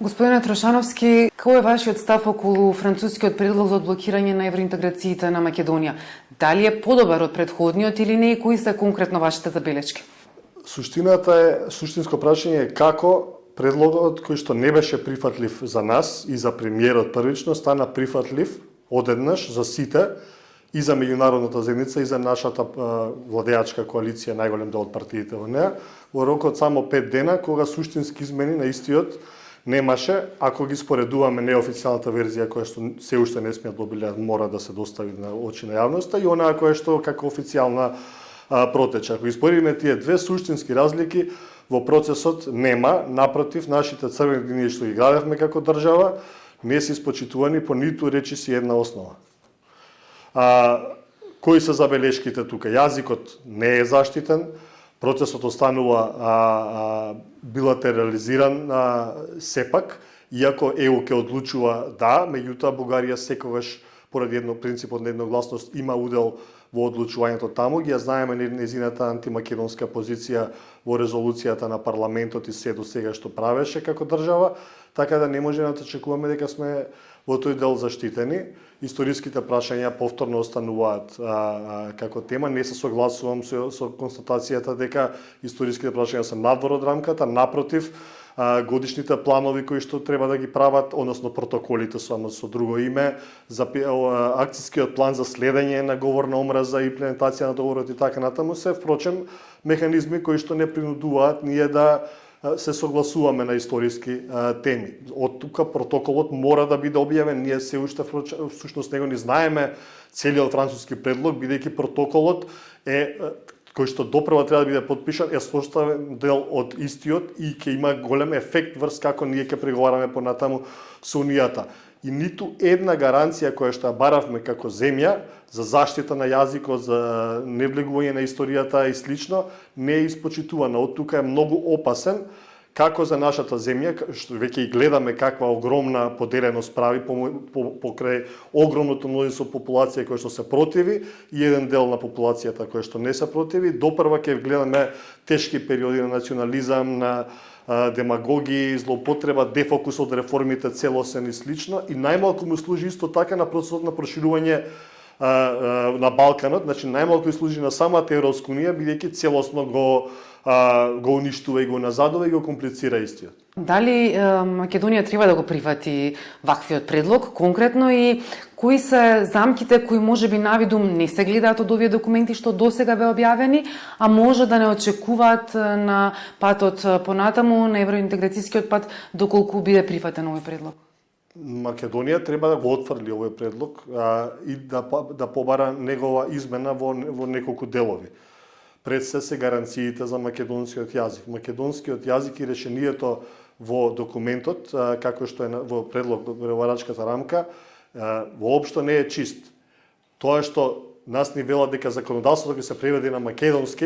Господине Трошановски, кој е вашиот став околу францускиот предлог за одблокирање на евроинтеграциите на Македонија? Дали е подобар од претходниот или не и кои се конкретно вашите забелешки? Суштинско прашање е како предлогот кој што не беше прифатлив за нас и за премиерот првично стана прифатлив одеднаш за сите и за меѓународната заедница и за нашата владеачка коалиција, најголем дел од партиите во неа, во рокот само 5 дена, кога суштински измени на истиот немаше, ако ги споредуваме неофицијалната верзија која што се уште не сме добиле, мора да се достави на очи на јавноста, и онаа која што како официјална протече. Ако испоредиме тие две суштински разлики, во процесот нема, напротив, нашите црвени линии што ги градевме како држава, не се испочитувани по ниту речиси една основа. Кои се забелешките тука? Јазикот не е заштитен, процесот останува билатерализиран сепак, иако ЕУ ќе одлучува да, меѓутоа Бугарија секогаш поради принципот на едногласност има удел во одлучувањето таму, ги ја знаеме незината антимакедонска позиција во резолуцијата на парламентот и се до сега што правеше како држава, така да не можеме да очекуваме дека сме во тој дел заштитени. Историските прашања повторно остануваат како тема. Не се согласувам со констатацијата дека историските прашања се надвор од рамката, напротив, годишните планови кои што треба да ги прават, односно протоколите со друго име, за акцијскиот план за следење на говор на омраза и имплементација на договорот и така натаму се впрочем механизми кои што не принудуваат ние да се согласуваме на историски теми. Од тука протоколот мора да биде објавен, ние се уште всушност него не знаеме целиот француски предлог, бидејќи протоколот е кој што допрва треба да биде подпишан, е составен дел од истиот и ќе има голем ефект врз како ние ќе преговараме понатаму со Унијата. И ниту една гаранција која што ја баравме како земја за заштита на јазикот, за невлегување на историјата и слично, не е испочитувана. Од тука е многу опасен, како за нашата земја, што веќе и гледаме каква огромна поделеност прави покрај огромното мнозинство популација која што се противи и еден дел на популацијата која што не се противи. Допрва ќе гледаме тешки периоди на национализам, на демагогија, злоупотреба, дефокус од реформите целосен и слично, и најмалку му служи исто така на процесот на проширување на Балканот, значи најмалку служи на самата Европска унија, бидејќи целосно го уништува и го назадува и го комплицира истиот. Дали Македонија треба да го прифати ваквиот предлог конкретно и кои се замките кои можеби навидум не се гледаат од овие документи што досега бе објавени, а може да не очекуваат на патот понатаму, на евроинтеграцијскиот пат, доколку биде прифатен овој предлог? Македонија треба да го отфрли овој предлог и да побара негова измена во неколку делови. Пред се гаранциите за македонскиот јазик. Македонскиот јазик и решението во документот, како што е во предлог до преговарачката рамка, воопшто не е чист. Тоа што нас ни велат дека законодавството ќе се преведе на македонски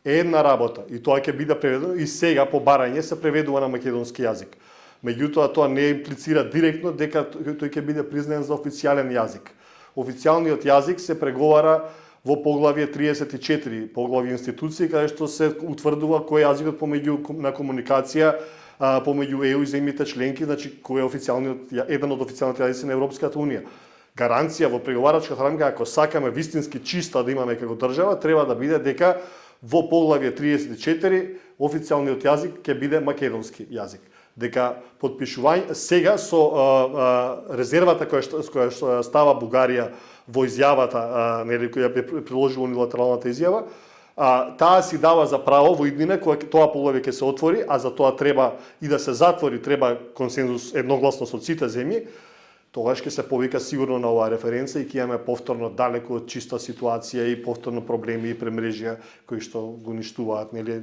е една работа и тоа ќе биде преведено и сега по барање се преведува на македонски јазик. Меѓутоа тоа не имплицира директно дека тој ќе биде признан за официјален јазик. Официјалниот јазик се преговара во поглавје 34, поглавје институции, каде што се утврдува кој е јазикот на комуникација помеѓу ЕУ и земјите членки, значи кој е еден од официјалните јазици на Европската унија. Гаранција во преговарачката рамка, ако сакаме вистински чиста да имаме како држава, треба да биде дека во поглавје 34 официјалниот јазик ќе биде македонски јазик. Дека подпишување сега со резервата која што става Бугарија во изјавата, нели, која приложила унилатералната изјава, таа си дава за право во иднина кога тоа поглавје ќе се отвори, а за тоа треба и да се затвори, треба консензус едногласно со сите земји, тогаш ќе се повика сигурно на оваа референца и ќе имаме повторно далеку од чиста ситуација и повторно проблеми и премрежја кои што го уништуваат, нели,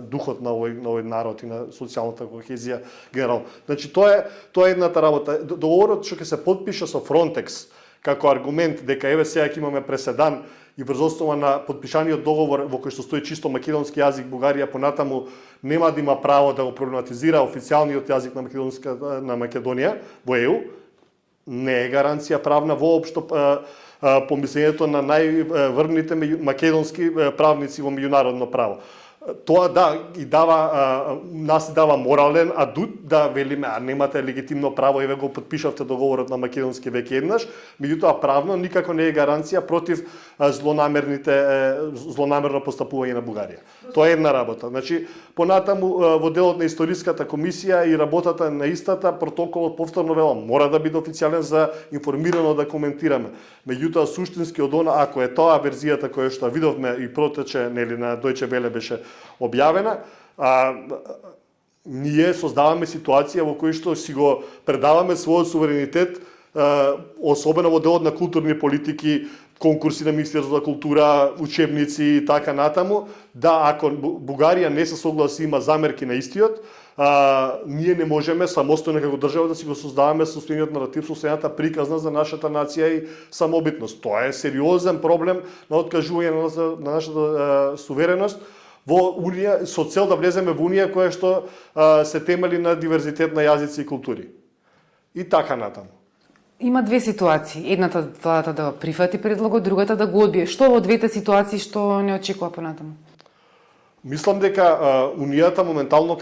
духот на овој народ и на социјалната кохезија генерално. Значи тоа е едната работа. Договорот што ќе се подпише со Frontex како аргумент дека еве сега ќе имаме преседан и врз основа на подпишаниот договор во кој што стои чисто македонски јазик, Бугарија понатаму нема да има право да го проблематизира официјалниот јазик на Македонија во ЕУ, не е гаранција правна воопшто помислењето на најврвните македонски правници во меѓународно право. Тоа и нас дава морален адут да велиме, а немате легитимно право, еве го потпишавте договорот на македонски веќе еднаш, меѓутоа правно никако не е гаранција против злонамерно постапување на Бугарија. Тоа е една работа. Значи, понатаму во делот на историската комисија и работата на истата, протоколот повторно велам мора да биде официјален за информирано да коментираме. Меѓутоа суштински од она, ако е тоа верзијата која што видовме и протече нели на Deutsche Welle беше објавена, ние создаваме ситуација во која што си го предаваме својот суверенитет, особено во делот на културни политики, конкурси на Министерството за култура, учебници и така натаму, да ако Бугарија не се согласи, има замерки на истиот, ние не можеме самостојно како држава да си го создаваме состојниот наратив, состојната приказна за нашата нација и самобитност. Тоа е сериозен проблем на откажување на нашата сувереност во унија, со цел да влеземе во унија која што се темели на диверзитет на јазици и култури. И така натаму. Има две ситуации. Едната владата да прифати предлогот, другата да го одбие. Што во двете ситуации што не очекува понатаму? Мислам дека унијата моментално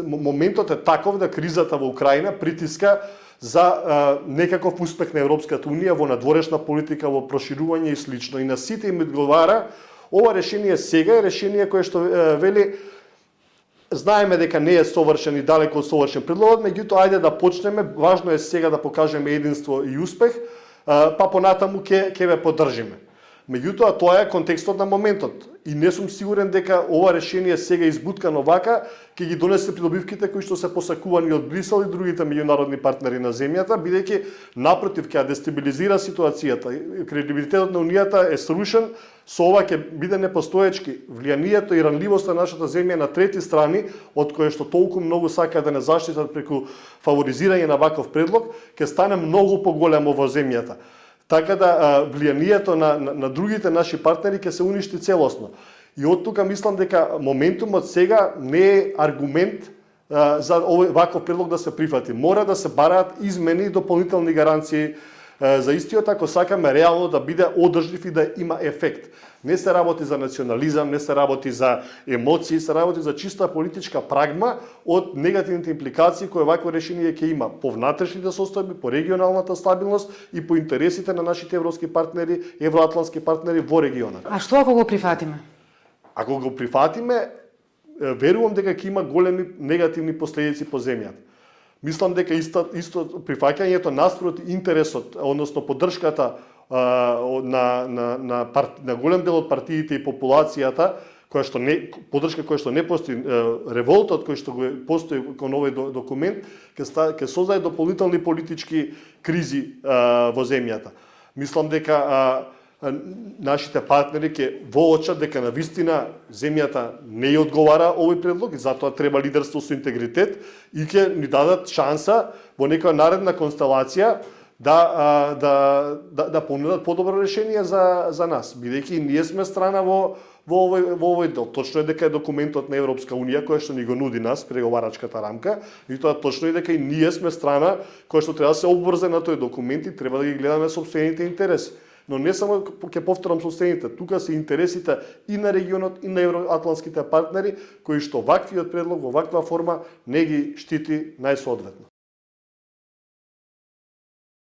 моментот е таков да кризата во Украина притиска за некаков успех на Европската унија во надворешна политика, во проширување и слично. И на сите им одговара ова решение сега е решение кое што вели знаеме дека не е совршен и далеко од совршен предлогот, меѓутоа ајде да почнеме, важно е сега да покажеме единство и успех, па понатаму ќе ве поддржиме. Меѓутоа тоа е контекстот на моментот и не сум сигурен дека ова решение сега избуткано вака ќе ги донесе придобивките кои што се посакувани од Брисел и другите меѓународни партнери на земјата, бидејќи напротив ќе дестабилизира ситуацијата. Кредибилитетот на унијата е срушен, со ова ќе биде непостоечки. Влијанието и ранливоста на нашата земја на трети страни, од кои што толку многу сака да не заштитат преку фаворизирање на ваков предлог, ќе стане многу поголемо во земјата. Така да влијанието на другите наши партнери ќе се уништи целосно. И од тука мислам дека моментумот сега не е аргумент за ваков предлог да се прифати. Мора да се бараат измени и дополнителни гаранции за истиот, ако сакаме реално да биде одржлив и да има ефект. Не се работи за национализам, не се работи за емоции, се работи за чиста политичка прагма од негативните импликации кои вакво решение ќе има по внатрешните состојби, по регионалната стабилност и по интересите на нашите европски партнери, евроатлантски партнери во регионот. А што ако го прифатиме? Ако го прифатиме, верувам дека ќе има големи негативни последици по земјата. Мислам дека исто прифаќањето наспроти интересот, односно поддршката на голем дел од партиите и популацијата, поддршка која што не постои, револтот кој што постои кон овој документ, ќе создаде дополнителни политички кризи во земјата. Мислам дека нашите партнери ќе воочат дека навистина земјата не ја одговара овој предлог и затоа треба лидерство со интегритет и ќе ни дадат шанса во некоја наредна констелација да понудат подобро решение за нас, бидејќи ние сме страна во овој дел. Точно е дека е документот на Европска унија која што ни го нуди нас, преговарачката рамка, и тоа точно е дека и ние сме страна која што треба да се обврзе на тој документ и треба да ги гледаме сопствените интереси. Но не само ќе повторам сопствените, тука се интересите и на регионот и на евроатлантските партнери кои што ваквиот предлог во ваква форма не ги штити најсоодветно.